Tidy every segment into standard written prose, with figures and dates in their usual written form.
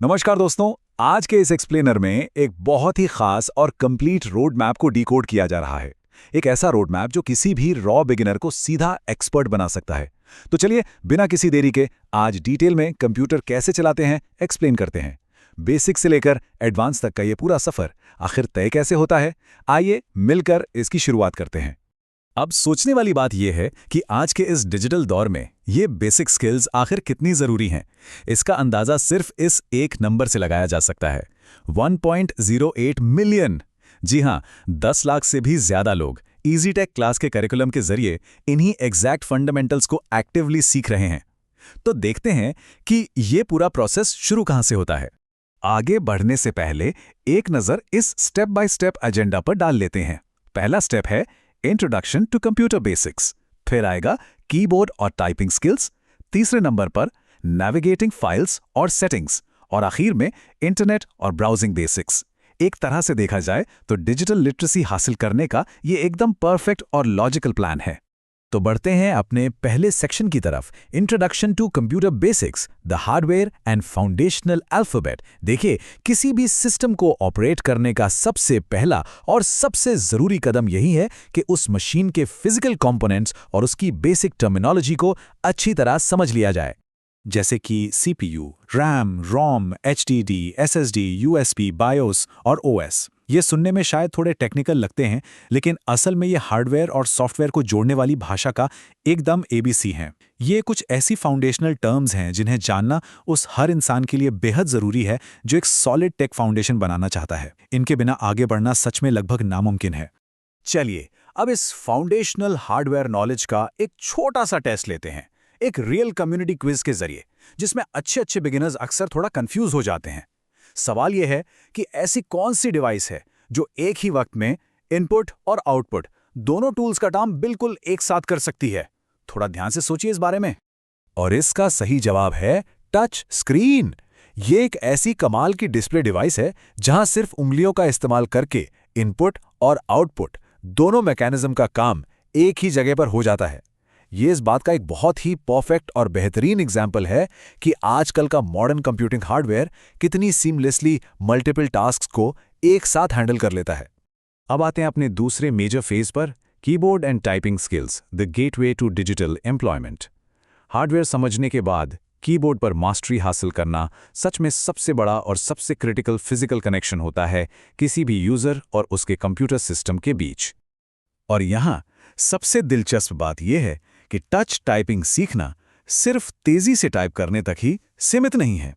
नमस्कार दोस्तों। आज के इस एक्सप्लेनर में एक बहुत ही खास और कंप्लीट रोड मैप को डिकोड किया जा रहा है। एक ऐसा रोड मैप जो किसी भी रॉ बिगिनर को सीधा एक्सपर्ट बना सकता है। तो चलिए बिना किसी देरी के आज डिटेल में कंप्यूटर कैसे चलाते हैं एक्सप्लेन करते हैं। बेसिक से लेकर एडवांस तक का ये पूरा सफर आखिर तय कैसे होता है, आइए मिलकर इसकी शुरुआत करते हैं। अब सोचने वाली बात यह है कि आज के इस डिजिटल दौर में ये बेसिक स्किल्स आखिर कितनी ज़रूरी हैं। इसका अंदाज़ा सिर्फ इस एक नंबर से लगाया जा सकता है, 1.08 मिलियन। जी हाँ, 10 लाख से भी ज़्यादा लोग इजी टेक क्लास के करिकुलम के जरिए इन्हीं एग्जैक्ट फंडामेंटल्स को एक्टिवली सीख रहे हैं। तो देखते हैं कि ये पूरा प्रोसेस शुरू कहाँ से होता है। आगे बढ़ने से पहले एक नज़र इस स्टेप बाय स्टेप एजेंडा पर डाल लेते हैं। पहला स्टेप है इंट्रोडक्शन टू कंप्यूटर बेसिक्स, फिर आएगा कीबोर्ड और टाइपिंग स्किल्स, तीसरे नंबर पर नेविगेटिंग फाइल्स और सेटिंग्स, और आखिर में इंटरनेट और ब्राउजिंग बेसिक्स। एक तरह से देखा जाए तो डिजिटल लिटरेसी हासिल करने का ये एकदम परफेक्ट और लॉजिकल प्लान है। तो बढ़ते हैं अपने पहले सेक्शन की तरफ, introduction to computer basics, the hardware and foundational alphabet. देखिए, किसी भी सिस्टम को ऑपरेट करने का सबसे पहला और सबसे ज़रूरी कदम यही है कि उस मशीन के फिजिकल कंपोनेंट्स और उसकी बेसिक टर्मिनोलॉजी को अच्छी तरह समझ लिया जाए, जैसे कि सीपीयू, रैम, रोम, एचडीडी, एसएसडी, यूएसबी, बायोस और ओएस। ये सुनने में शायद थोड़े टेक्निकल लगते हैं, लेकिन असल में ये हार्डवेयर और सॉफ्टवेयर को जोड़ने वाली भाषा का एकदम एबीसी हैं। ये कुछ ऐसी फाउंडेशनल टर्म्स हैं जिन्हें जानना उस हर इंसान के लिए बेहद ज़रूरी है जो एक सॉलिड टेक फाउंडेशन बनाना चाहता है। इनके बिना आगे बढ़ना सच में लगभग नामुमकिन है। चलिए अब इस फाउंडेशनल हार्डवेयर नॉलेज का एक छोटा सा टेस्ट लेते हैं, एक रियल कम्युनिटी क्विज के जरिए, जिसमें अच्छे बिगिनर्स अक्सर थोड़ा कंफ्यूज हो जाते हैं। सवाल यह है कि ऐसी कौन सी डिवाइस है जो एक ही वक्त में इनपुट और आउटपुट दोनों टूल्स का काम बिल्कुल एक साथ कर सकती है। थोड़ा ध्यान से सोचिए इस बारे में। और इसका सही जवाब है टच स्क्रीन। ये एक ऐसी कमाल की डिस्प्ले डिवाइस है जहां सिर्फ उंगलियों का इस्तेमाल करके इनपुट और आउटपुट दोनों मैकेनिज्म का काम एक ही जगह पर हो जाता है। ये इस बात का एक बहुत ही परफेक्ट और बेहतरीन एग्जाम्पल है कि आजकल का मॉडर्न कंप्यूटिंग हार्डवेयर कितनी सीमलेसली मल्टीपल टास्क्स को एक साथ हैंडल कर लेता है। अब आते हैं अपने दूसरे मेजर फेज पर, keyboard and typing skills, the gateway to digital employment. Hardware समझने के बाद कीबोर्ड पर मास्टरी हासिल करना सच में सबसे बड़ा और सबसे क्रिटिकल फिजिकल कनेक्शन होता है किसी भी यूजर और उसके कंप्यूटर सिस्टम के बीच। और यहाँ सबसे दिलचस्प बात यह है कि टच टाइपिंग सीखना सिर्फ तेजी से टाइप करने तक ही सीमित नहीं है।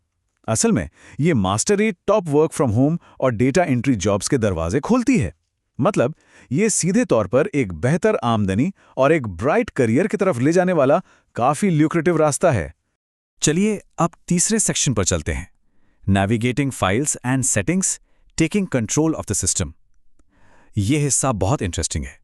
असल में ये mastery top work from home और डेटा एंट्री जॉब्स के दरवाजे खोलती है। मतलब ये सीधे तौर पर एक बेहतर आमदनी और एक ब्राइट करियर की तरफ ले जाने वाला काफी ल्यूक्रेटिव रास्ता है। चलिए अब तीसरे सेक्शन पर चलते हैं, navigating files and settings, taking control of the system. यह हिस्सा बहुत इंटरेस्टिंग है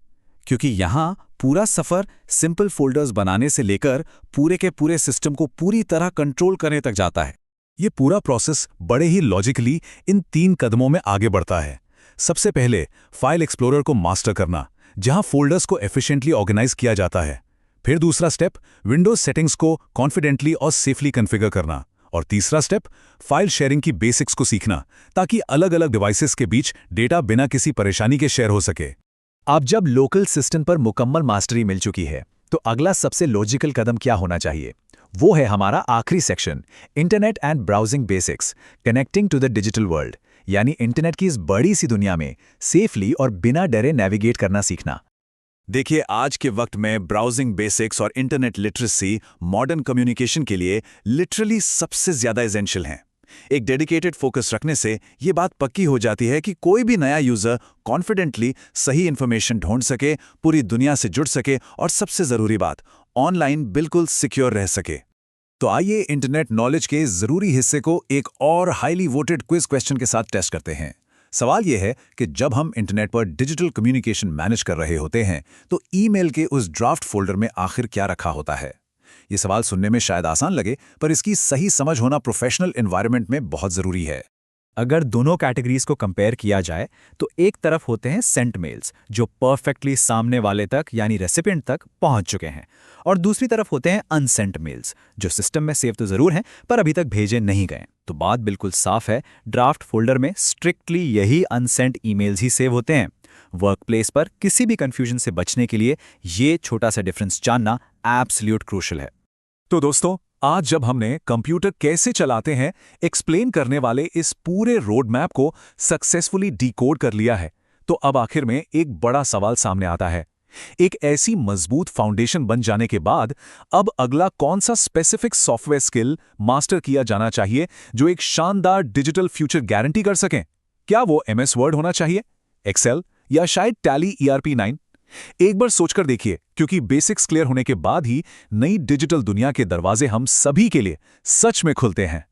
क्योंकि यहाँ पूरा सफ़र सिंपल फोल्डर्स बनाने से लेकर पूरे के पूरे सिस्टम को पूरी तरह कंट्रोल करने तक जाता है। ये पूरा प्रोसेस बड़े ही लॉजिकली इन 3 कदमों में आगे बढ़ता है। सबसे पहले फाइल एक्सप्लोरर को मास्टर करना, जहाँ फोल्डर्स को एफिशिएंटली ऑर्गेनाइज किया जाता है। फिर दूसरा स्टेप, विंडोज सेटिंग्स को कॉन्फिडेंटली और सेफली कॉन्फ़िगर करना। और तीसरा स्टेप, फाइल शेयरिंग की बेसिक्स को सीखना ताकि अलग अलग डिवाइसेस के बीच डेटा बिना किसी परेशानी के शेयर हो सके। अब जब लोकल सिस्टम पर मुकम्मल मास्टरी मिल चुकी है, तो अगला सबसे लॉजिकल कदम क्या होना चाहिए? वो है हमारा आखिरी section, internet and browsing basics, connecting to the digital world. यानी इंटरनेट की इस बड़ी सी दुनिया में सेफली और बिना डरे नेविगेट करना सीखना। देखिए, आज के वक्त में ब्राउजिंग बेसिक्स और इंटरनेट लिटरेसी मॉडर्न कम्युनिकेशन के लिए लिटरली सबसे ज्यादा एसेंशियल हैं। एक डेडिकेटेड फोकस रखने से ये बात पक्की हो जाती है कि कोई भी नया यूजर कॉन्फिडेंटली सही इंफॉर्मेशन ढूंढ सके, पूरी दुनिया से जुड़ सके और सबसे जरूरी बात, ऑनलाइन बिल्कुल सिक्योर रह सके। तो आइए इंटरनेट नॉलेज के जरूरी हिस्से को एक और हाईली वोटेड क्विज क्वेश्चन के साथ टेस्ट करते हैं। सवाल यह है कि जब हम इंटरनेट पर डिजिटल कम्युनिकेशन मैनेज कर रहे होते हैं तो ईमेल के उस ड्राफ्ट फोल्डर में आखिर क्या रखा होता है? ये सवाल सुनने में शायद आसान लगे, पर इसकी सही समझ होना प्रोफेशनल एनवायरनमेंट में बहुत ज़रूरी है। अगर दोनों कैटेगरीज को कंपेयर किया जाए तो एक तरफ होते हैं सेंट मेल्स जो परफेक्टली सामने वाले तक यानी रेसिपिएंट तक पहुंच चुके हैं, और दूसरी तरफ होते हैं अनसेंट मेल्स जो सिस्टम में सेव तो जरूर हैं पर अभी तक भेजे नहीं गए। तो बात बिल्कुल साफ है, ड्राफ्ट फोल्डर में स्ट्रिक्टली यही अनसेंट ईमेल्स ही सेव होते हैं। वर्कप्लेस पर किसी भी कंफ्यूजन से बचने के लिए ये छोटा सा डिफरेंस जानना एब्सोल्यूट क्रूशियल है। तो दोस्तों, आज जब हमने कंप्यूटर कैसे चलाते हैं एक्सप्लेन करने वाले इस पूरे रोड मैप को सक्सेसफुली डिकोड कर लिया है, तो अब आखिर में एक बड़ा सवाल सामने आता है। एक ऐसी मजबूत फाउंडेशन बन जाने के बाद अब अगला कौन सा स्पेसिफिक सॉफ्टवेयर स्किल मास्टर किया जाना चाहिए जो एक शानदार डिजिटल फ्यूचर गारंटी कर सकें? क्या वो एमएस वर्ड होना चाहिए, एक्सेल या शायद टैली ERP9? एक बार सोचकर देखिए, क्योंकि बेसिक्स क्लियर होने के बाद ही नई डिजिटल दुनिया के दरवाजे हम सभी के लिए सच में खुलते हैं।